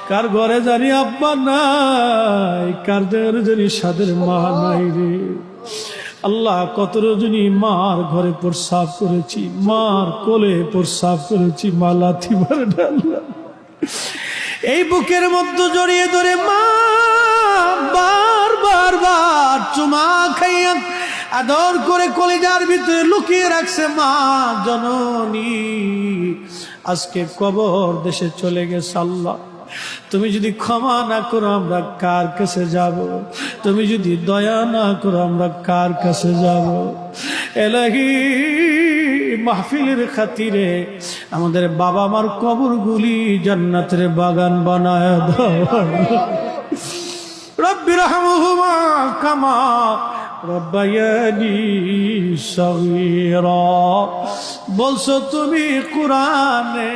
কার ঘরে জানি আব্বা নাই, কার ঘরে জানি সাদের মা নাই রে আল্লাহ। কত রজনী মার ঘরে প্রস্রাব করেছি, মার কোলে প্রস্রাব করেছি, মা লাথি মারে আল্লাহ। এই বুকের মধ্যে জড়িয়ে ধরে মা বার বার বার চুমা খাইয়া আদর করে কলিজার ভিতরে লুকিয়ে রাখছে মা জননী। আজকে কবর দেশে চলে গেছে আল্লাহ। তুমি যদি ক্ষমা না করো আমরা কার কাছে যাব? তুমি যদি দয়া না করো আমরা কার কাছে যাব? এলাহি মাহফিলের খাতিরে আমাদের বাবা মার কবরগুলি জান্নাতের বাগান বানায় দাও। রব্বি রহমহুমা কামা রব্বায়ানি সগীরা। বলছো তুমি কোরআনে